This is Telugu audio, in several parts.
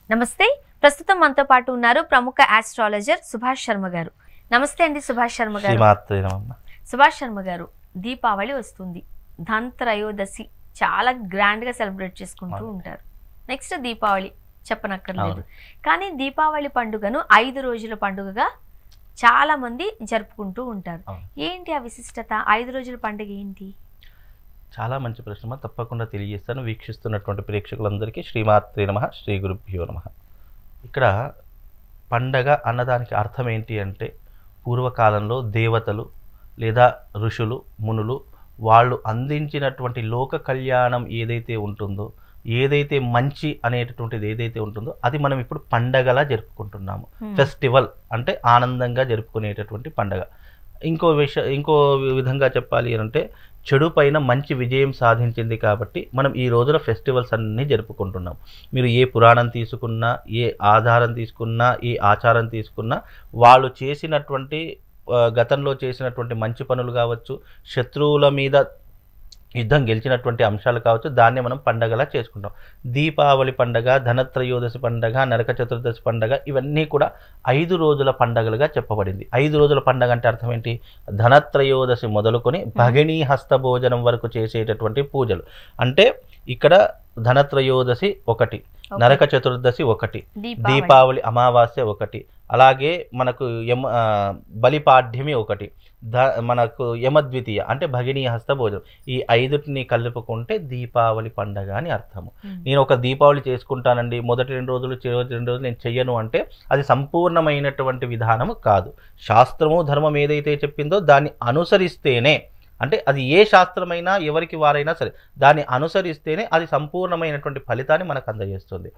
నమస్తే. ప్రస్తుతం మనతో పాటు ఉన్నారు ప్రముఖ ఆస్ట్రాలజర్ సుభాష్ శర్మ గారు. నమస్తే అండి సుభాష్ శర్మ గారు. సుభాష్ శర్మ గారు, దీపావళి వస్తుంది, ధన్త్రయోదశి చాలా గ్రాండ్ గా సెలబ్రేట్ చేసుకుంటూ ఉంటారు. నెక్స్ట్ దీపావళి చెప్పనక్కర్లేదు. కానీ దీపావళి పండుగను 5 రోజుల పండుగగా చాలా మంది జరుపుకుంటూ ఉంటారు. ఏంటి ఆ విశిష్టత? 5 రోజుల పండుగ ఏంటి? చాలా మంచి ప్రశ్న, తప్పకుండా తెలియజేస్తాను. వీక్షిస్తున్నటువంటి ప్రేక్షకులందరికీ శ్రీమాత్రే నమః, శ్రీ గురుభ్యో నమః. ఇక్కడ పండగ అన్నదానికి అర్థం ఏంటి అంటే, పూర్వకాలంలో దేవతలు లేదా ఋషులు మునులు వాళ్ళు అందించినటువంటి లోక కళ్యాణం ఏదైతే ఉంటుందో, ఏదైతే మంచి అనేటటువంటిది ఏదైతే ఉంటుందో అది మనం ఇప్పుడు పండగలా జరుపుకుంటున్నాము. ఫెస్టివల్ అంటే ఆనందంగా జరుపుకునేటటువంటి పండగ. ఇంకో విధంగా చెప్పాలి అంటే, చెడు పైన మంచి విజయం సాధించింది కాబట్టి మనం ఈ రోజున ఫెస్టివల్స్ అన్నీ జరుపుకుంటున్నాం. మీరు ఏ పురాణం తీసుకున్నా, ఏ ఆధారం తీసుకున్నా, ఏ ఆచారం తీసుకున్నా, వాళ్ళు చేసినటువంటి గతంలో చేసినటువంటి మంచి పనులు కావచ్చు, శత్రువుల మీద యుద్ధం గెలిచినటువంటి అంశాలు కావచ్చు, దాన్ని మనం పండగలా చేసుకుంటాం. దీపావళి పండగ, ధనత్రయోదశి పండగ, నరక చతుర్దశి పండగ, ఇవన్నీ కూడా 5 రోజుల పండగలుగా చెప్పబడింది. 5 రోజుల పండగ అంటే అర్థం ఏంటి? ధనత్రయోదశి మొదలుకొని భగినీ హస్త భోజనం వరకు చేసేటటువంటి పూజలు. అంటే ఇక్కడ ధనత్రయోదశి ఒకటి, నరక చతుర్దశి ఒకటి, దీపావళి అమావాస్య ఒకటి, అలాగే మనకు బలిపాడ్యమి ఒకటి, మనకు యమద్వితీయ అంటే భగినీ హస్త భోజనం. ఈ 5టిని కలుపుకుంటే దీపావళి పండగ అని అర్థము. నేను ఒక దీపావళి చేసుకుంటానండి, మొదటి 2 రోజులు 2 రోజులు నేను చెయ్యను అంటే అది సంపూర్ణమైనటువంటి విధానము కాదు. శాస్త్రము ధర్మం ఏదైతే చెప్పిందో దాన్ని అనుసరిస్తేనే, అంటే అది ఏ శాస్త్రమైనా ఎవరికి వారైనా సరే దాన్ని అనుసరిస్తేనే అది సంపూర్ణమైనటువంటి ఫలితాన్ని మనకు అందజేస్తుంది.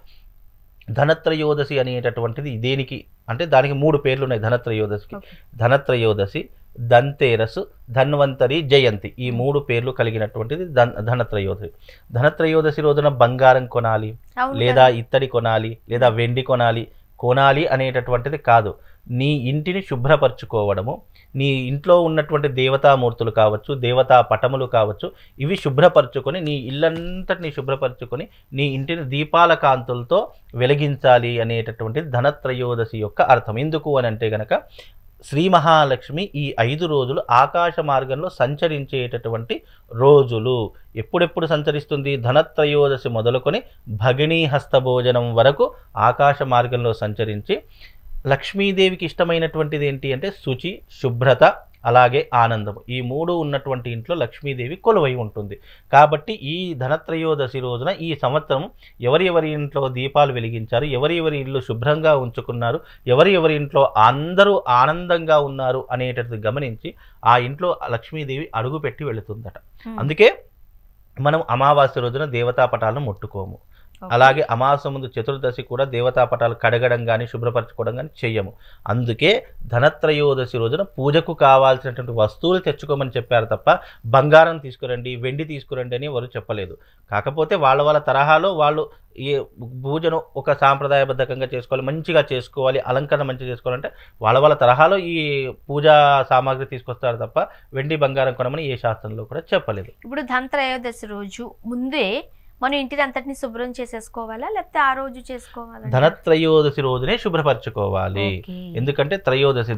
ధనత్రయోదశి అనేటటువంటిది దేనికి అంటే, దానికి 3 పేర్లు ఉన్నాయి ధనత్రయోదశికి. ధనత్రయోదశి, ధన్తేరసు, ధన్వంతరి, జయంతి, ఈ 3 పేర్లు కలిగినటువంటిది ధనత్రయోదశి. ధనత్రయోదశి రోజున బంగారం కొనాలి, లేదా ఇత్తడి కొనాలి, లేదా వెండి కొనాలి అనేటటువంటిది కాదు. నీ ఇంటిని శుభ్రపరచుకోవడము, నీ ఇంట్లో ఉన్నటువంటి దేవతామూర్తులు కావచ్చు, దేవతా పటములు కావచ్చు, ఇవి శుభ్రపరచుకొని నీ ఇల్లంతటిని శుభ్రపరచుకొని నీ ఇంటిని దీపాల కాంతులతో వెలిగించాలి అనేటటువంటిది ధనత్రయోదశి యొక్క అర్థం. ఎందుకు అని అంటే గనక, శ్రీ మహాలక్ష్మి ఈ 5 రోజులు ఆకాశ మార్గంలో సంచరించేటటువంటి రోజులు. ఎప్పుడెప్పుడు సంచరిస్తుంది? ధనత్రయోదశి మొదలుకొని భగినీ హస్త భోజనం వరకు ఆకాశ మార్గంలో సంచరించి, లక్ష్మీదేవికి ఇష్టమైనటువంటిది ఏంటి అంటే శుచి, శుభ్రత, అలాగే ఆనందం. ఈ 3 ఉన్నటువంటి ఇంట్లో లక్ష్మీదేవి కొలువై ఉంటుంది. కాబట్టి ఈ ధనత్రయోదశి రోజున ఈ సంవత్సరం ఎవరి ఇంట్లో దీపాలు వెలిగించారు, ఎవరి ఇల్లు శుభ్రంగా ఉంచుకున్నారు, ఎవరి ఇంట్లో అందరూ ఆనందంగా ఉన్నారు అనేటది గమనించి ఆ ఇంట్లో లక్ష్మీదేవి అడుగుపెట్టి వెళుతుందట. అందుకే మనం అమావాస్య రోజున దేవతా పటాలను ముట్టుకోము. అలాగే అమావాస్య ముందు చతుర్దశి కూడా దేవతా పటాలు కడగడం కానీ శుభ్రపరచుకోవడం కానీ చెయ్యము. అందుకే ధనత్రయోదశి రోజున పూజకు కావాల్సినటువంటి వస్తువులు తెచ్చుకోమని చెప్పారు తప్ప బంగారం తీసుకురండి, వెండి తీసుకురండి అని ఎవరు చెప్పలేదు. కాకపోతే వాళ్ళ తరహాలో వాళ్ళు ఈ పూజను ఒక సాంప్రదాయబద్ధకంగా చేసుకోవాలి, మంచిగా చేసుకోవాలి, అలంకరణ మంచిగా చేసుకోవాలంటే వాళ్ళ తరహాలో ఈ పూజా సామాగ్రి తీసుకొస్తారు తప్ప వెండి బంగారం కొనమని ఏ శాస్త్రంలో కూడా చెప్పలేదు. ఇప్పుడు ధనత్రయోదశి రోజు ముందే మనం ఇంటిని అంతటిని శుభ్రం చేసేసుకోవాలా, లేకపోతే ఆ రోజు చేసుకోవాలా? ధనత్రయోదశి రోజునే శుభ్రపరచుకోవాలి. ఎందుకంటే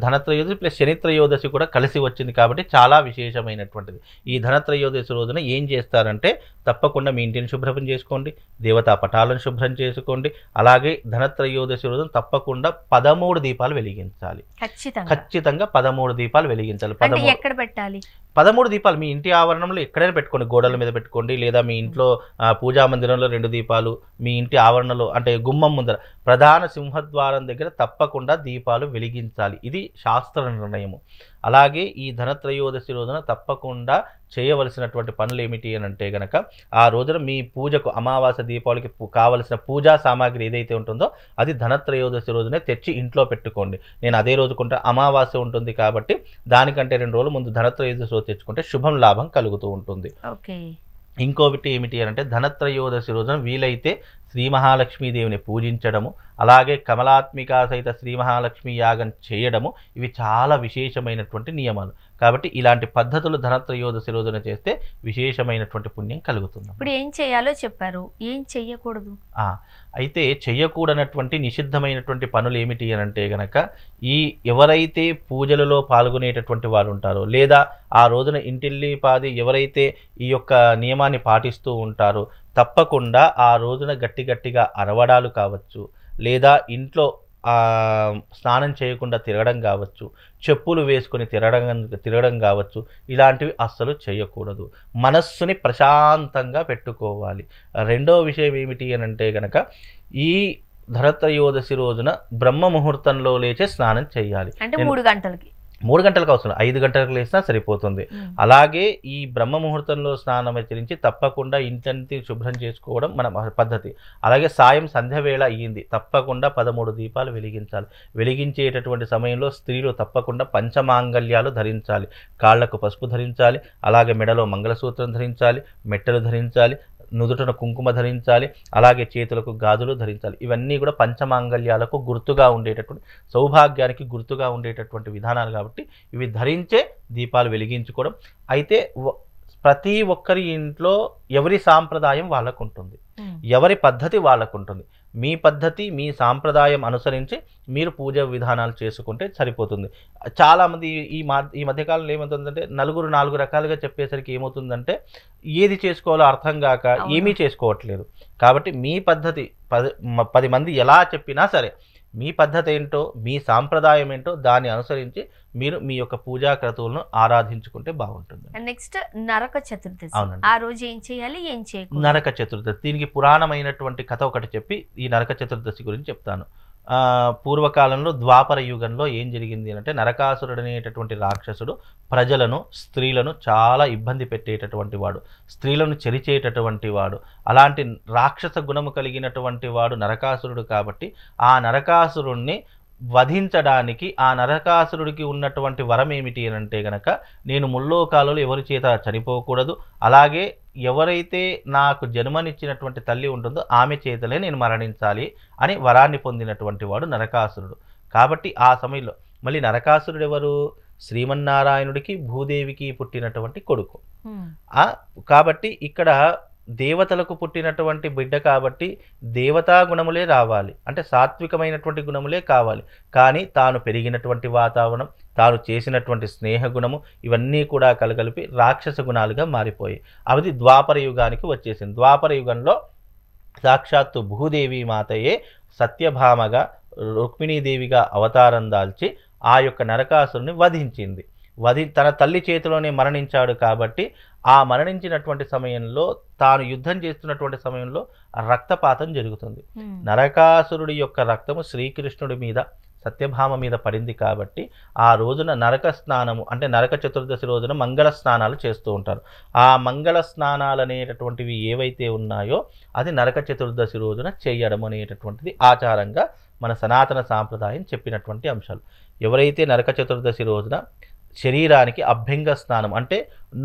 ధనత్రయోదశి ప్లస్ శని త్రయోదశి కూడా కలిసి వచ్చింది కాబట్టి చాలా విశేషమైనటువంటిది. ఈ ధనత్రయోదశి రోజున ఏం చేస్తారంటే, తప్పకుండా మీ ఇంటిని శుభ్రం చేసుకోండి, దేవతా పటాలను శుభ్రం చేసుకోండి. అలాగే ధనత్రయోదశి రోజున తప్పకుండా 13 దీపాలు వెలిగించాలి. ఖచ్చితంగా 13 దీపాలు వెలిగించాలి. ఎక్కడ పెట్టాలి? 13 దీపాలు మీ ఇంటి ఆవరణంలో ఎక్కడైనా పెట్టుకోండి, గోడల మీద పెట్టుకోండి, లేదా మీ ఇంట్లో పూజా మందిరంలో 2 దీపాలు, మీ ఇంటి ఆవరణలో అంటే గుమ్మం ముందర ప్రధాన సింహద్వారం దగ్గర తప్పకుండా దీపాలు వెలిగించాలి. ఇది శాస్త్ర నిర్ణయము. అలాగే ఈ ధనత్రయోదశి రోజున తప్పకుండా చేయవలసినటువంటి పనులు ఏమిటి అని అంటే గనక, ఆ రోజున మీ పూజకు అమావాస్య దీపావళికి కావలసిన పూజా సామాగ్రి ఏదైతే ఉంటుందో అది ధనత్రయోదశి రోజునే తెచ్చి ఇంట్లో పెట్టుకోండి. నేను అదే రోజు అమావాస్య ఉంటుంది కాబట్టి దానికంటే 2 రోజుల ముందు ధనత్రయోదశి రోజు తెచ్చుకుంటే శుభం లాభం కలుగుతూ ఉంటుంది. ఇంకొకటి ఏమిటి అంటే, ధనత్రయోదశి రోజున వీలైతే శ్రీ మహాలక్ష్మీదేవిని పూజించడము, అలాగే కమలాత్మిక సహిత శ్రీ మహాలక్ష్మి యాగం చేయడము, ఇవి చాలా విశేషమైనటువంటి నియమాలు. కాబట్టి ఇలాంటి పద్ధతులు ధనత్రయోదశి రోజున చేస్తే విశేషమైనటువంటి పుణ్యం కలుగుతుంది. ఇప్పుడు ఏం చేయాలో చెప్పారు, ఏం చెయ్యకూడదు? అయితే చెయ్యకూడనటువంటి నిషిద్ధమైనటువంటి పనులు ఏమిటి అని అంటే గనక, ఈ ఎవరైతే పూజలలో పాల్గొనేటటువంటి వారు ఉంటారో, లేదా ఆ రోజున ఇంటిల్లిపాది ఎవరైతే ఈ యొక్క నియమాన్ని పాటిస్తూ ఉంటారో, తప్పకుండా ఆ రోజున గట్టిగా అరవడాలు కావచ్చు, లేదా ఇంట్లో స్నానం చేయకుండా తిరగడం కావచ్చు, చెప్పులు వేసుకొని తిరగడం కావచ్చు, ఇలాంటివి అస్సలు చేయకూడదు. మనస్సుని ప్రశాంతంగా పెట్టుకోవాలి. రెండవ విషయం ఏమిటి అని అంటే గనక, ఈ ధనత్రయోదశి రోజున బ్రహ్మ ముహూర్తంలో లేచే స్నానం చేయాలి. అంటే 3 గంటలకి 3 గంటలకు అవసరం, 5 గంటలకు లేసినా సరిపోతుంది. అలాగే ఈ బ్రహ్మ ముహూర్తంలో స్నానం ఆచరించి తప్పకుండా ఇంటిని శుభ్రం చేసుకోవడం మన పద్ధతి. అలాగే సాయం సంధ్య వేళ అయ్యింది, తప్పకుండా 13 దీపాలు వెలిగించాలి. వెలిగించేటటువంటి సమయంలో స్త్రీలు తప్పకుండా పంచమాంగళ్యాలు ధరించాలి. కాళ్లకు పసుపు ధరించాలి, అలాగే మెడలో మంగళసూత్రం ధరించాలి, మెట్టలు ధరించాలి, నుదుటన కుంకుమ ధరించాలి, అలాగే చేతులకు గాజులు ధరించాలి. ఇవన్నీ కూడా పంచమాంగళ్యాలకు గుర్తుగా ఉండేటటువంటి, సౌభాగ్యానికి గుర్తుగా ఉండేటటువంటి విధానాలు కాబట్టి ఇవి ధరించే దీపాలు వెలిగించుకోవడం. అయితే ప్రతి ఒక్కరి ఇంట్లో ఎవరి సాంప్రదాయం వాళ్ళకు ఉంటుంది, ఎవరి పద్ధతి వాళ్ళకు ఉంటుంది. మీ పద్ధతి, మీ సాంప్రదాయం అనుసరించి మీరు పూజ విధానాలు చేసుకుంటే సరిపోతుంది. చాలామంది ఈ మధ్యకాలంలో ఏమవుతుందంటే, 4 రకాలుగా చెప్పేసరికి ఏమవుతుందంటే, ఏది చేసుకోవాలో అర్థం కాక ఏమీ చేసుకోవట్లేదు. కాబట్టి మీ పద్ధతి 10 మంది ఎలా చెప్పినా సరే, మీ పద్ధతి ఏంటో, మీ సాంప్రదాయం ఏంటో దాన్ని అనుసరించి మీరు మీ యొక్క పూజా క్రతువులను ఆరాధించుకుంటే బాగుంటుంది. నెక్స్ట్ నరక చతుర్దశి. ఆ రోజు ఏం చేయాలి, ఏం చేయకూడదు? నరక చతుర్దశి, దీనికి పురాణమైనటువంటి కథ ఒకటి చెప్పి ఈ నరక చతుర్దశి గురించి చెప్తాను. పూర్వకాలంలో ద్వాపర యుగంలో ఏం జరిగింది అంటే, నరకాసురుడు అనేటటువంటి రాక్షసుడు ప్రజలను, స్త్రీలను చాలా ఇబ్బంది పెట్టేటటువంటి వాడు, స్త్రీలను చెరిచేటటువంటి వాడు. అలాంటి రాక్షస గుణము కలిగినటువంటి వాడు నరకాసురుడు. కాబట్టి ఆ నరకాసురుణ్ణి వధించడానికి ఆ నరకాసురుడికి ఉన్నటువంటి వరం ఏమిటి అని అంటే గనక, నేను ముల్లోకాలలో ఎవరి చేత చనిపోకూడదు, అలాగే ఎవరైతే నాకు జన్మనిచ్చినటువంటి తల్లి ఉంటుందో ఆమె చేతలే నేను మరణించాలి అని వరాన్ని పొందినటువంటి వాడు నరకాసురుడు. కాబట్టి ఆ సమయంలో మళ్ళీ నరకాసురుడు ఎవరు? శ్రీమన్నారాయణుడికి భూదేవికి పుట్టినటువంటి కొడుకు. కాబట్టి ఇక్కడ దేవతలకు పుట్టినటువంటి బిడ్డ కాబట్టి దేవతా గుణములే రావాలి, అంటే సాత్వికమైనటువంటి గుణములే కావాలి. కానీ తాను పెరిగినటువంటి వాతావరణం, తాను చేసినటువంటి స్నేహ గుణము, ఇవన్నీ కూడా కలగలిపి రాక్షస గుణాలుగా మారిపోయి అది ద్వాపర యుగానికి వచ్చేసింది. ద్వాపర యుగంలో సాక్షాత్తు భూదేవి మాతయే సత్యభామగా, రుక్మిణీదేవిగా అవతారం దాల్చి ఆ యొక్క నరకాసురుని వధించింది. తన తల్లి చేతిలోనే మరణించాడు. కాబట్టి ఆ మరణించినటువంటి సమయంలో, తాను యుద్ధం చేస్తున్నటువంటి సమయంలో రక్తపాతం జరుగుతుంది. నరకాసురుడి యొక్క రక్తము శ్రీకృష్ణుడి మీద, సత్యభామ మీద పడింది. కాబట్టి ఆ రోజున నరక స్నానము, అంటే నరక చతుర్దశి రోజున మంగళ స్నానాలు చేస్తూ ఉంటారు. ఆ మంగళ స్నానాలు అనేటటువంటివి ఏవైతే ఉన్నాయో అది నరక చతుర్దశి రోజున చేయడం అనేటటువంటిది ఆచారంగా మన సనాతన సాంప్రదాయం చెప్పినటువంటి అంశాలు. ఎవరైతే నరక చతుర్దశి రోజున శరీరానికి అభ్యంగ స్నానం, అంటే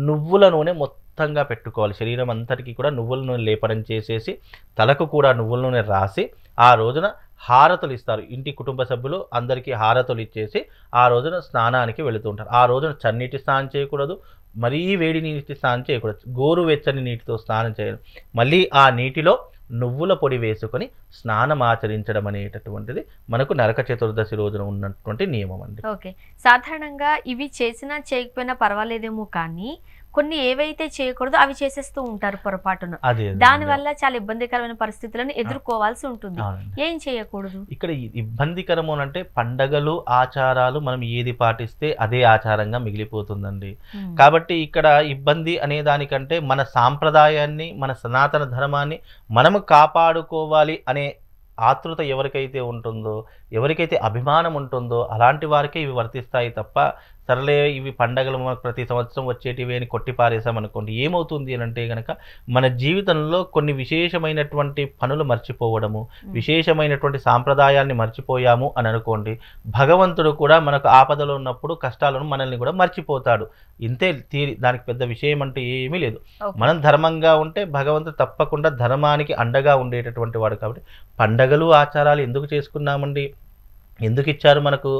నువ్వుల నూనె మొత్తంగా పెట్టుకోవాలి, శరీరం అంతటికి కూడా నువ్వుల నూనె లేపనం చేసేసి తలకు కూడా నువ్వుల నూనె రాసి ఆ రోజున హారతులు ఇస్తారు. ఇంటి కుటుంబ సభ్యులు అందరికీ హారతులు ఇచ్చేసి ఆ రోజున స్నానానికి వెళుతూ ఉంటారు. ఆ రోజున చన్నీటి స్నానం చేయకూడదు, మరీ వేడి నీటి స్నానం చేయకూడదు, గోరువెచ్చని నీటితో స్నానం చేయాలి. మళ్ళీ ఆ నీటిలో నువ్వుల పొడి వేసుకొని స్నానం ఆచరించడం అనేటటువంటిది మనకు నరక చతుర్దశి రోజున ఉన్నటువంటి నియమం అండి. ఓకే, సాధారణంగా ఇవి చేసినా చేయకపోయినా పర్వాలేదేమో, కానీ కొన్ని ఏవైతే చేయకూడదో అవి చేసేస్తూ ఉంటారు పొరపాటున. దాని వల్ల చాలా ఇబ్బందికరమైన పరిస్థితులను ఎదుర్కోవాల్సి ఉంటుంది. ఏం చేయకూడదు? ఇక్కడ ఇబ్బందికరము అంటే పండగలు, ఆచారాలు మనం ఏది పాటిస్తే అదే ఆచారంగా మిగిలిపోతుందండి. కాబట్టి ఇక్కడ ఇబ్బంది అనే దానికంటే మన సాంప్రదాయాన్ని, మన సనాతన ధర్మాన్ని మనము కాపాడుకోవాలి అనే ఆతృత ఎవరికైతే ఉంటుందో, ఎవరికైతే అభిమానం ఉంటుందో అలాంటి వారికే ఇవి వర్తిస్తాయి తప్ప సరలే ఇవి పండగలు మనకు ప్రతి సంవత్సరం వచ్చేటివి అని కొట్టిపారేసామనుకోండి ఏమవుతుంది అని అంటే కనుక మన జీవితంలో కొన్ని విశేషమైనటువంటి పనులు మర్చిపోవడము, విశేషమైనటువంటి సాంప్రదాయాల్ని మర్చిపోయాము అని అనుకోండి, భగవంతుడు కూడా మనకు ఆపదలో ఉన్నప్పుడు కష్టాలను మనల్ని కూడా మర్చిపోతాడు. ఇంతే దానికి పెద్ద విషయం అంటే ఏమీ లేదు. మనం ధర్మంగా ఉంటే భగవంతుడు తప్పకుండా ధర్మానికి అండగా ఉండేటటువంటి వాడు. కాబట్టి పండగలు ఆచారాలు ఎందుకు చేసుకున్నామండి, ఎందుకు ఇచ్చారు మనకు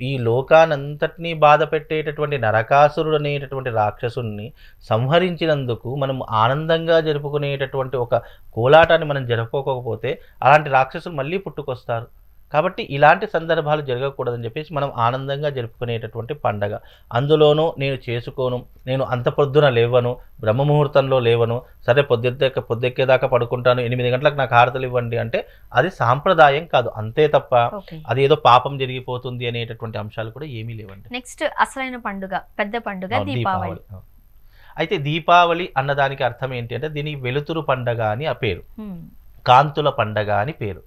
ఈ లోకానంతటినీ బాధ పెట్టేటటువంటి నరకాసురుడు అనేటటువంటి రాక్షసుని సంహరించినందుకు మనం ఆనందంగా జరుపుకునేటటువంటి ఒక కోలాటాన్ని మనం జరుపుకోకపోతే అలాంటి రాక్షసులు మళ్ళీ పుట్టుకొస్తారు. కాబట్టి ఇలాంటి సందర్భాలు జరగకూడదని చెప్పేసి మనం ఆనందంగా జరుపుకునేటటువంటి పండగ. అందులోనూ నేను చేసుకోను, నేను అంత పొద్దున లేవను, బ్రహ్మముహూర్తంలో లేవను, సరే పొద్దెక్కేదాకా పడుకుంటాను, 8 గంటలకు నాకు హారతలు ఇవ్వండి అంటే అది సాంప్రదాయం కాదు. అంతే తప్ప అది ఏదో పాపం జరిగిపోతుంది అనేటటువంటి అంశాలు కూడా ఏమీ లేవండి. నెక్స్ట్ అసలైన పండుగ, పెద్ద పండుగ దీపావళి. అయితే దీపావళి అన్నదానికి అర్థం ఏంటి అంటే దీనికి వెలుతురు పండగ అని ఆ పేరు, కాంతుల పండగ అని పేరు.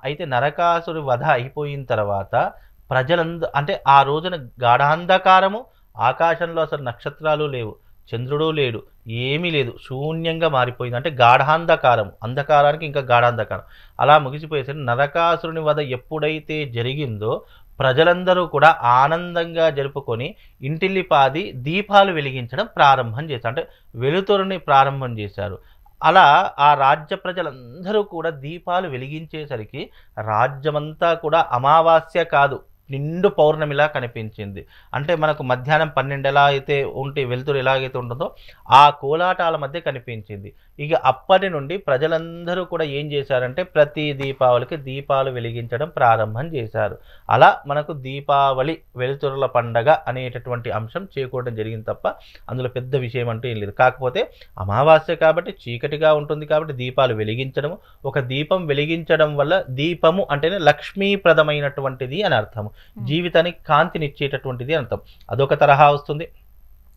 అయితే నరకాసురి వధ అయిపోయిన తర్వాత అంటే ఆ రోజున గాఢాంధకారము, ఆకాశంలో అసలు నక్షత్రాలు లేవు, చంద్రుడు లేడు, ఏమీ లేదు, శూన్యంగా మారిపోయింది. అంటే గాఢాంధకారం, అంధకారానికి ఇంకా గాఢాంధకారం అలా ముగిసిపోయేసరికి నరకాసురుని వధ ఎప్పుడైతే జరిగిందో ప్రజలందరూ కూడా ఆనందంగా జరుపుకొని ఇంటిల్లిపాది దీపాలు వెలిగించడం ప్రారంభం చేశారు. అంటే వెలుతురుని ప్రారంభం చేశారు. అలా ఆ రాజ్య ప్రజలందరూ కూడా దీపాలు వెలిగించేసరికి రాజ్యమంతా కూడా అమావాస్య కాదు, నిండు పౌర్ణమిలా కనిపించింది. అంటే మనకు మధ్యాహ్నం 12 ఎలా అయితే ఉంటే వెలుతురు ఎలాగైతే ఉంటుందో ఆ కోలాటాల మధ్య కనిపించింది. ఇక అప్పటి నుండి ప్రజలందరూ కూడా ఏం చేశారంటే ప్రతి దీపావళికి దీపాలు వెలిగించడం ప్రారంభం చేశారు. అలా మనకు దీపావళి వెలుతురుల పండగ అనేటటువంటి అంశం చేకూడడం జరిగింది తప్ప అందులో పెద్ద విషయం అంటే ఏం లేదు. కాకపోతే అమావాస్య కాబట్టి చీకటిగా ఉంటుంది కాబట్టి దీపాలు వెలిగించడము, ఒక దీపం వెలిగించడం వల్ల దీపము అంటేనే లక్ష్మీప్రదమైనటువంటిది అని అర్థం, జీవితానికి కాంతినిచ్చేటటువంటిది అర్థం. అదొక తరహా వస్తుంది.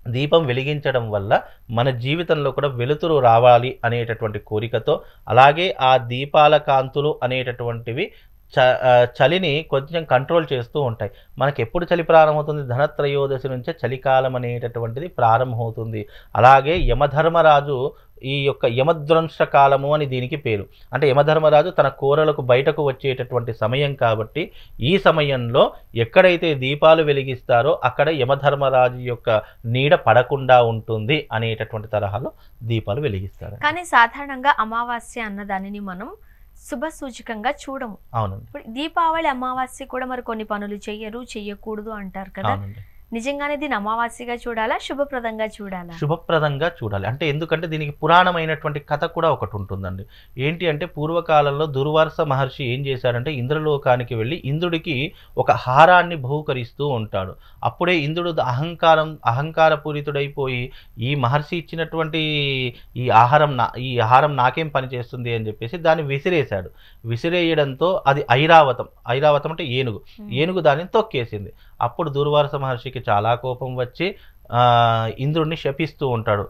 దీపం వెలిగించడం వల్ల మన జీవితంలో కూడా వెలుతురు రావాలి అనేటటువంటి కోరికతో, అలాగే ఆ దీపాల కాంతులు అనేటటువంటివి చలిని కొంచెం కంట్రోల్ చేస్తూ ఉంటాయి. మనకి ఎప్పుడు చలి ప్రారంభమవుతుంది, ధనత్రయోదశి నుంచే చలికాలం అనేటటువంటిది ప్రారంభమవుతుంది. అలాగే యమధర్మరాజు ఈ యొక్క యమద్రంశ కాలము అని దీనికి పేరు. అంటే యమధర్మరాజు తన కోరలకు బయటకు వచ్చేటటువంటి సమయం కాబట్టి ఈ సమయంలో ఎక్కడైతే దీపాలు వెలిగిస్తారో అక్కడ యమధర్మరాజు యొక్క నీడ పడకుండా ఉంటుంది అనేటటువంటి తరహాలో దీపాలు వెలిగిస్తారు. కానీ సాధారణంగా అమావాస్య అన్న దానిని మనం శుభ సూచకంగా చూడము. అవునండి. దీపావళి అమావాస్య కూడా మరి కొన్ని పనులు చెయ్యకూడదు అంటారు కదా, నిజంగానే దీన్ని అమావాస్యగా చూడాలా, శుభప్రదంగా చూడాలా? శుభప్రదంగా చూడాలి. అంటే ఎందుకంటే దీనికి పురాణమైనటువంటి కథ కూడా ఒకటి ఉంటుందండి. ఏంటి అంటే పూర్వకాలంలో దుర్వాస మహర్షి ఏం చేశాడంటే ఇంద్రలోకానికి వెళ్ళి ఇంద్రుడికి ఒక హారాన్ని బహూకరిస్తూ ఉంటాడు. అప్పుడే ఇంద్రుడు అహంకారపూరితుడైపోయి ఈ మహర్షి ఇచ్చినటువంటి ఈ ఆహారం నాకేం పనిచేస్తుంది అని చెప్పేసి దాన్ని విసిరేశాడు. విసిరేయడంతో అది ఐరావతం అంటే ఏనుగు దానిని తొక్కేసింది. అప్పుడు దుర్వాస మహర్షికి చాలా కోపం వచ్చి ఇంద్రుడిని శపిస్తూ ఉంటాడు.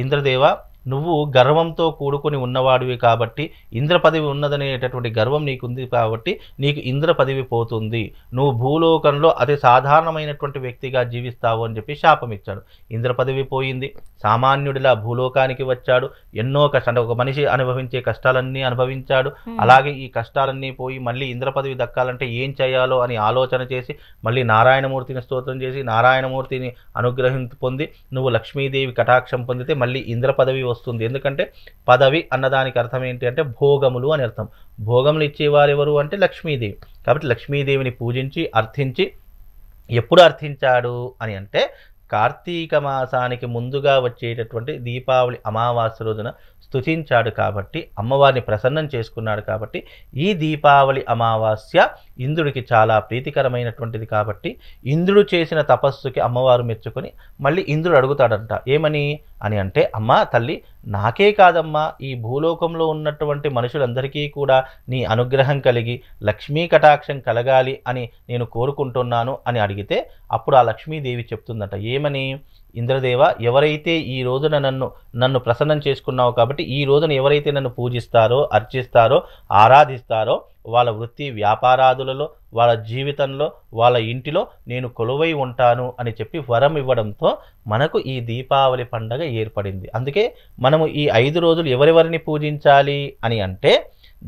ఇంద్రదేవ, నువ్వు గర్వంతో కూడుకొని ఉన్నవాడివి కాబట్టి, ఇంద్ర పదవి ఉన్నదనేటటువంటి గర్వం నీకుంది కాబట్టి నీకు ఇంద్ర పదవి పోతుంది, నువ్వు భూలోకంలో అతి సాధారణమైనటువంటి వ్యక్తిగా జీవిస్తావు అని చెప్పి శాపం ఇచ్చాడు. ఇంద్ర పదవి పోయింది, సామాన్యుడిలా భూలోకానికి వచ్చాడు. ఎన్నో అంటే ఒక మనిషి అనుభవించే కష్టాలన్నీ అనుభవించాడు. అలాగే ఈ కష్టాలన్నీ పోయి మళ్ళీ ఇంద్ర పదవి దక్కాలంటే ఏం చేయాలో అని ఆలోచన చేసి మళ్ళీ నారాయణమూర్తిని స్తోత్రం చేసి నారాయణమూర్తిని అనుగ్రహం పొంది నువ్వు లక్ష్మీదేవి కటాక్షం పొందితే మళ్ళీ ఇంద్ర పదవి వస్తుంది. ఎందుకంటే పదవి అన్నదానికి అర్థం ఏంటి అంటే భోగములు అని అర్థం. భోగములు ఇచ్చేవారు ఎవరు అంటే లక్ష్మీదేవి. కాబట్టి లక్ష్మీదేవిని పూజించి అర్థించి, ఎప్పుడు అర్థించాడు అని అంటే కార్తీక మాసానికి ముందుగా వచ్చేటటువంటి దీపావళి అమావాస్య రోజున స్తుతించాడు కాబట్టి, అమ్మవారిని ప్రసన్నం చేసుకున్నాడు కాబట్టి ఈ దీపావళి అమావాస్య ఇంద్రుడికి చాలా ప్రీతికరమైనటువంటిది. కాబట్టి ఇంద్రుడు చేసిన తపస్సుకి అమ్మవారు మెచ్చుకొని మళ్ళీ ఇంద్రుడు అడుగుతాడంట, ఏమని అని అంటే, అమ్మా తల్లి, నాకే కాదమ్మా ఈ భూలోకంలో ఉన్నటువంటి మనుషులందరికీ కూడా నీ అనుగ్రహం కలిగి లక్ష్మీ కటాక్షం కలగాలి అని నేను కోరుకుంటున్నాను అని అడిగితే అప్పుడు ఆ లక్ష్మీదేవి చెప్తుందట, ఏమని, ఇంద్రదేవ, ఎవరైతే ఈ రోజున నన్ను ప్రసన్నం చేసుకున్నావు కాబట్టి ఈ రోజున ఎవరైతే నన్ను పూజిస్తారో, అర్చిస్తారో, ఆరాధిస్తారో వాళ్ళ వృత్తి వ్యాపారాదులలో, వాళ్ళ జీవితంలో, వాళ్ళ ఇంటిలో నేను కొలువై ఉంటాను అని చెప్పి వరం ఇవ్వడంతో మనకు ఈ దీపావళి పండగ ఏర్పడింది. అందుకే మనము ఈ 5 రోజులు ఎవరెవరిని పూజించాలి అని అంటే,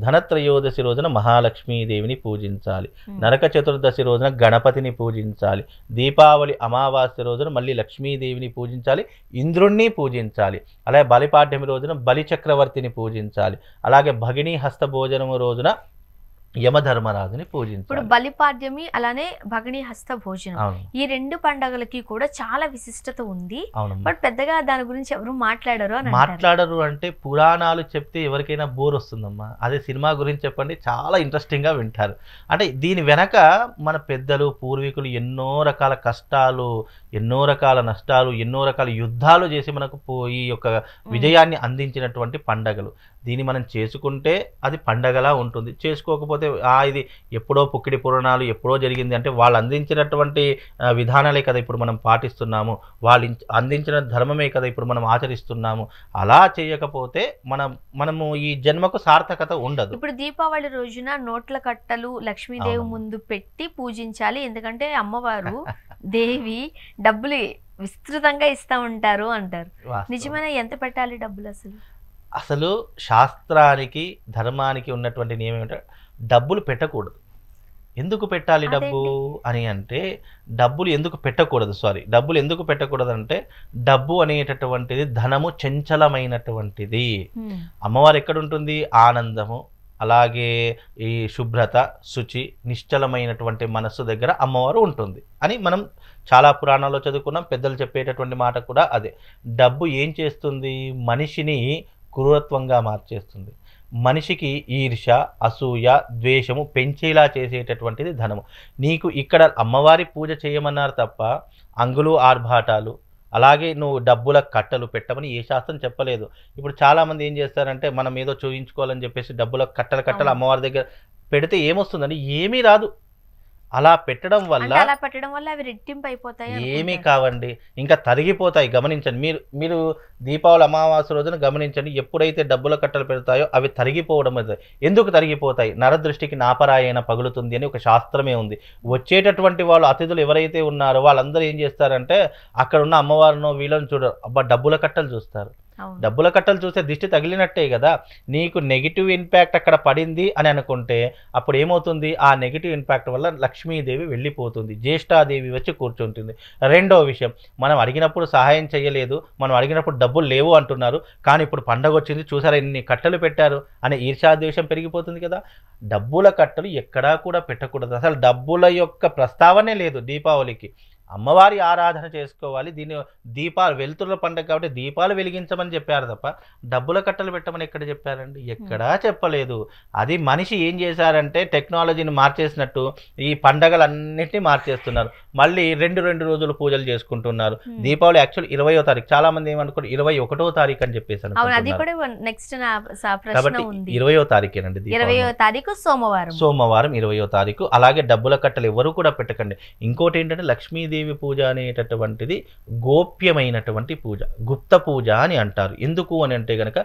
ధనత్రయోదశి రోజున మహాలక్ష్మీదేవిని పూజించాలి, నరక చతుర్దశి రోజున గణపతిని పూజించాలి, దీపావళి అమావాస్య రోజున మళ్ళీ లక్ష్మీదేవిని పూజించాలి, ఇంద్రుణ్ణి పూజించాలి, అలాగే బలిపాడ్యమి రోజున బలి చక్రవర్తిని పూజించాలి, అలాగే భగినీ హస్త భోజనము రోజున యమధర్మరాజుని పూజించాలి. ఇప్పుడు బలిపాడ్యమి అలానే భగినీ హస్త భోజనం, ఈ 2 పండుగలకి కూడా చాలా విశిష్టత ఉంది. బట్ పెద్దగా దాని గురించి ఎవరు మాట్లాడరు అంటే పురాణాలు చెప్తే ఎవరికైనా బోర్ వస్తుందమ్మా. అదే సినిమా గురించి చెప్పండి, చాలా ఇంట్రెస్టింగ్ గా వింటారు. అంటే దీని వెనక మన పెద్దలు పూర్వీకులు ఎన్నో రకాల కష్టాలు, ఎన్నో రకాల నష్టాలు, ఎన్నో రకాల యుద్ధాలు చేసి మనకు ఈ యొక్క విజయాన్ని అందించినటువంటి పండగలు. దీన్ని మనం చేసుకుంటే అది పండగలా ఉంటుంది, చేసుకోకపోతే ఇది ఎప్పుడో పుక్కిడి పురాణాలు ఎప్పుడో జరిగింది అంటే వాళ్ళు అందించినటువంటి విధానాలే కదా ఇప్పుడు మనం పాటిస్తున్నాము, వాళ్ళు అందించిన ధర్మమే కదా ఇప్పుడు మనం ఆచరిస్తున్నాము. అలా చేయకపోతే మనము ఈ జన్మకు సార్థకత ఉండదు. ఇప్పుడు దీపావళి రోజున నోట్ల కట్టలు లక్ష్మీదేవి ముందు పెట్టి పూజించాలి, ఎందుకంటే అమ్మవారు దేవి డబ్బులు విస్తృతంగా ఇస్తా ఉంటారు అంటారు. నిజమైన ఎంత పెట్టాలి డబ్బులు? అసలు శాస్త్రానికి ధర్మానికి ఉన్నటువంటి నియమం ఏంటంటే డబ్బులు పెట్టకూడదు. ఎందుకు పెట్టాలి డబ్బు అని అంటే, డబ్బులు ఎందుకు పెట్టకూడదు అంటే, డబ్బు అనేటటువంటిది ధనము చంచలమైనటువంటిది. అమ్మవారు ఎక్కడుంటుంది? ఆనందము, అలాగే ఈ శుభ్రత, శుచి, నిశ్చలమైనటువంటి మనస్సు దగ్గర అమ్మవారు ఉంటుంది అని మనం చాలా పురాణాల్లో చదువుకున్నాం. పెద్దలు చెప్పేటటువంటి మాట కూడా అదే. డబ్బు ఏం చేస్తుంది? మనిషిని క్రూరత్వంగా మార్చేస్తుంది. మనిషికి ఈర్ష, అసూయ, ద్వేషము పెంచేలా చేసేటటువంటిది ధనము. నీకు ఇక్కడ అమ్మవారి పూజ చేయమన్నారు తప్ప అంగులు ఆర్భాటాలు, అలాగే నువ్వు డబ్బుల కట్టలు పెట్టమని ఏ శాస్త్రం చెప్పలేదు. ఇప్పుడు చాలామంది ఏం చేస్తారంటే, మనం ఏదో చూయించుకోవాలని చెప్పేసి డబ్బుల కట్టలు అమ్మవారి దగ్గర పెడితే ఏమొస్తుందండి? ఏమీ రాదు. అలా పెట్టడం వల్ల అవి రెట్టింపు అయిపోతాయి. ఏమీ కావండి, ఇంకా తరిగిపోతాయి. గమనించండి, మీరు దీపావళి అమావాస్య రోజున గమనించండి, ఎప్పుడైతే డబ్బుల కట్టలు పెడతాయో అవి తరిగిపోవడం. ఎందుకు తరిగిపోతాయి? నరదృష్టికి నాపరాయణ పగులుతుంది అని ఒక శాస్త్రమే ఉంది. వచ్చేటటువంటి వాళ్ళు అతిథులు ఎవరైతే ఉన్నారో వాళ్ళందరూ ఏం చేస్తారంటే, అక్కడ ఉన్న అమ్మవారినో వీళ్ళని చూడరు, అబ్బా డబ్బుల కట్టలు చూస్తారు. డబ్బుల కట్టలు చూస్తే దిష్టి తగిలినట్టే కదా. నీకు నెగిటివ్ ఇంపాక్ట్ అక్కడ పడింది అని అనుకుంటే అప్పుడు ఏమవుతుంది? ఆ నెగిటివ్ ఇంపాక్ట్ వల్ల లక్ష్మీదేవి వెళ్ళిపోతుంది, జ్యేష్ఠాదేవి వచ్చి కూర్చుంటుంది. రెండో విషయం, మనం అడిగినప్పుడు సహాయం చేయలేదు, మనం అడిగినప్పుడు డబ్బులు లేవు అంటున్నారు, కానీ ఇప్పుడు పండగ వచ్చింది చూసారా ఎన్ని కట్టలు పెట్టారు అనే ఈర్ష్యాద్వేషం పెరిగిపోతుంది కదా. డబ్బుల కట్టలు ఎక్కడా కూడా పెట్టకూడదు. అసలు డబ్బుల యొక్క ప్రస్తావనే లేదు దీపావళికి. అమ్మవారి ఆరాధన చేసుకోవాలి. దీన్ని దీపాలు వెలుతురుల పండుగ కాబట్టి దీపాలు వెలిగించమని చెప్పారు తప్ప డబ్బుల కట్టలు పెట్టమని ఎక్కడ చెప్పారండి? ఎక్కడా చెప్పలేదు. అది మనిషి ఏం చేశారంటే టెక్నాలజీని మార్చేసినట్టు ఈ పండగలన్నింటినీ మార్చేస్తున్నారు. మళ్ళీ రెండు రోజులు పూజలు చేసుకుంటున్నారు. దీపావళి యాక్చువల్ 20వ తారీఖు, చాలా మంది ఏమనుకుంటారు 21వ తారీఖు అని చెప్పేసి కాబట్టి 20వ తారీఖేనండి. 20వ తారీఖు సోమవారం 20వ తారీఖు. అలాగే డబ్బుల కట్టలు ఎవరు కూడా పెట్టకండి. ఇంకోటి ఏంటంటే లక్ష్మీదేవి పూజ అనేటటువంటిది గోప్యమైనటువంటి పూజ, గుప్త పూజ అని అంటారు. ఎందుకు అని అంటే గనక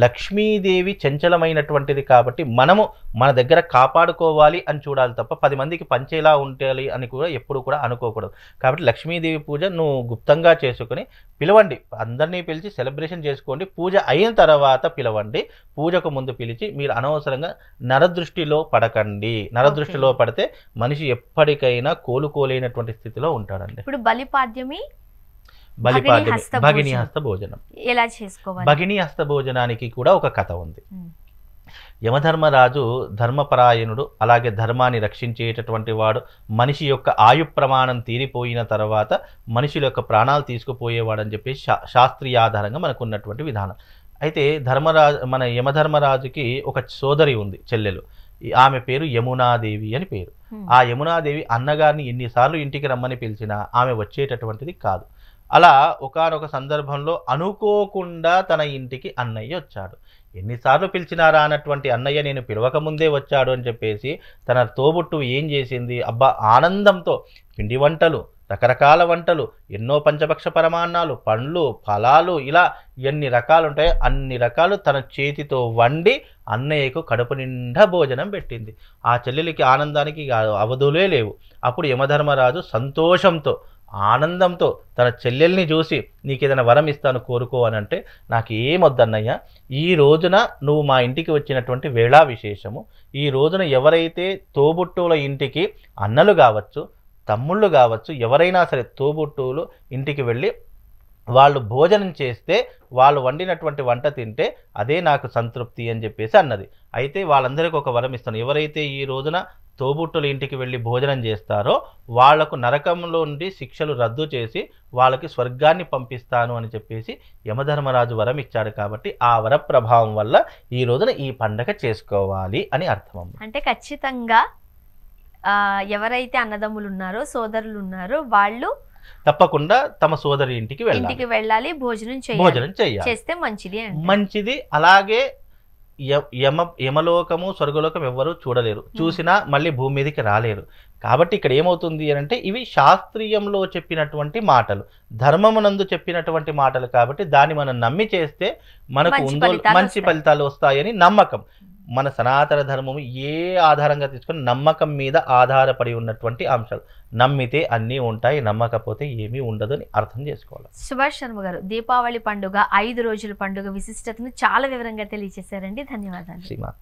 లక్ష్మీదేవి చంచలమైనటువంటిది కాబట్టి మనము మన దగ్గర కాపాడుకోవాలి అని చూడాలి తప్ప 10 మందికి పంచేలా ఉండాలి అని కూడా ఎప్పుడు కూడా అనుకోకూడదు. కాబట్టి లక్ష్మీదేవి పూజ నువ్వు గుప్తంగా చేసుకుని పిలవండి, అందరినీ పిలిచి సెలబ్రేషన్ చేసుకోండి. పూజ అయిన తర్వాత పిలవండి, పూజకు ముందు పిలిచి మీరు అనవసరంగా నరదృష్టిలో పడకండి. నరదృష్టిలో పడితే మనిషి ఎప్పటికైనా కోలుకోలేనటువంటి స్థితిలో ఉంటాడండి. ఇప్పుడు బలిపాడ్యమి భగినీ హస్త భోజనం ఎలా చేసుకోవాలి? భగినీ హస్త భోజనానికి కూడా ఒక కథ ఉంది. యమధర్మరాజు ధర్మపరాయణుడు, అలాగే ధర్మాన్ని రక్షించేటటువంటి వాడు. మనిషి యొక్క ఆయు ప్రమాణం తీరిపోయిన తర్వాత మనుషుల యొక్క ప్రాణాలు తీసుకుపోయేవాడని చెప్పేసి శాస్త్రీయ ఆధారంగా మనకు ఉన్నటువంటి విధానం. అయితే మన యమధర్మరాజుకి ఒక సోదరి ఉంది, చెల్లెలు. ఆమె పేరు యమునాదేవి అని పేరు. ఆ యమునాదేవి అన్నగారిని ఎన్నిసార్లు ఇంటికి రమ్మని పిలిచినా ఆమె వచ్చేటటువంటిది కాదు. అలా ఒకానొక సందర్భంలో అనుకోకుండా తన ఇంటికి అన్నయ్య వచ్చాడు. ఎన్నిసార్లు పిలిచినారా అన్నటువంటి అన్నయ్య నేను పిలవకముందే వచ్చాడు అని చెప్పేసి తన తోబుట్టు ఏం చేసింది, అబ్బా ఆనందంతో పిండి వంటలు, రకరకాల వంటలు, ఎన్నో పంచభక్ష పరమాన్నాలు, పండ్లు, ఫలాలు, ఇలా ఎన్ని రకాలు ఉంటాయో అన్ని రకాలు తన చేతితో వండి అన్నయ్యకు కడుపు నిండా భోజనం పెట్టింది. ఆ చెల్లెలికి ఆనందానికి అవధులే లేవు. అప్పుడు యమధర్మరాజు సంతోషంతో ఆనందంతో తన చెల్లెల్ని చూసి నీకు ఏదైనా వరం ఇస్తాను కోరుకో అని అంటే, నాకు ఏమొద్దన్నయ్యా, ఈ రోజున నువ్వు మా ఇంటికి వచ్చినటువంటి వేళా విశేషము. ఈ రోజున ఎవరైతే తోబుట్టువుల ఇంటికి అన్నలు కావచ్చు, తమ్ముళ్ళు కావచ్చు, ఎవరైనా సరే తోబుట్టువులు ఇంటికి వెళ్ళి వాళ్ళు భోజనం చేస్తే వాళ్ళు వండినటువంటి వంట తింటే అదే నాకు సంతృప్తి అని చెప్పేసి అన్నది. అయితే వాళ్ళందరికీ ఒక వరం ఇస్తాను, ఎవరైతే ఈ రోజున తోబుట్టుల ఇంటికి వెళ్ళి భోజనం చేస్తారో వాళ్లకు నరకంలో నుండి శిక్షలు రద్దు చేసి వాళ్ళకి స్వర్గాన్ని పంపిస్తాను అని చెప్పేసి యమధర్మరాజు వరం ఇచ్చాడు. కాబట్టి ఆ వర ప్రభావం వల్ల ఈ రోజున ఈ పండగ చేసుకోవాలి అని అర్థం. అంటే ఖచ్చితంగా ఎవరైతే అన్నదమ్ములు ఉన్నారో సోదరులు ఉన్నారో వాళ్ళు తప్పకుండా తమ సోదరి ఇంటికి వెళ్ళాలి, భోజనం చేయాలి, చేస్తే మంచిది. అలాగే యమలోకము స్వర్గలోకం ఎవ్వరూ చూడలేరు, చూసినా మళ్ళీ భూమి మీదకి రాలేరు. కాబట్టి ఇక్కడ ఏమవుతుంది అంటే ఇవి శాస్త్రీయంలో చెప్పినటువంటి మాటలు, ధర్మమునందు చెప్పినటువంటి మాటలు. కాబట్టి దాన్ని మనం నమ్మి చేస్తే మనకు మంచి ఫలితాలు వస్తాయని నమ్మకం. మన సనాతన ధర్మము ఏ ఆధారంగా తీసుకొని నమ్మకం మీద ఆధారపడి ఉన్నటువంటి అంశాలు. నమ్మితే అన్నీ ఉంటాయి, నమ్మకపోతే ఏమీ ఉండదు అని అర్థం చేసుకోవాలి. సుభాష్ శర్మ గారు, దీపావళి పండుగ 5 రోజుల పండుగ విశిష్టతను చాలా వివరంగా తెలియజేశారండి. ధన్యవాదాలు. శ్రీమాత్.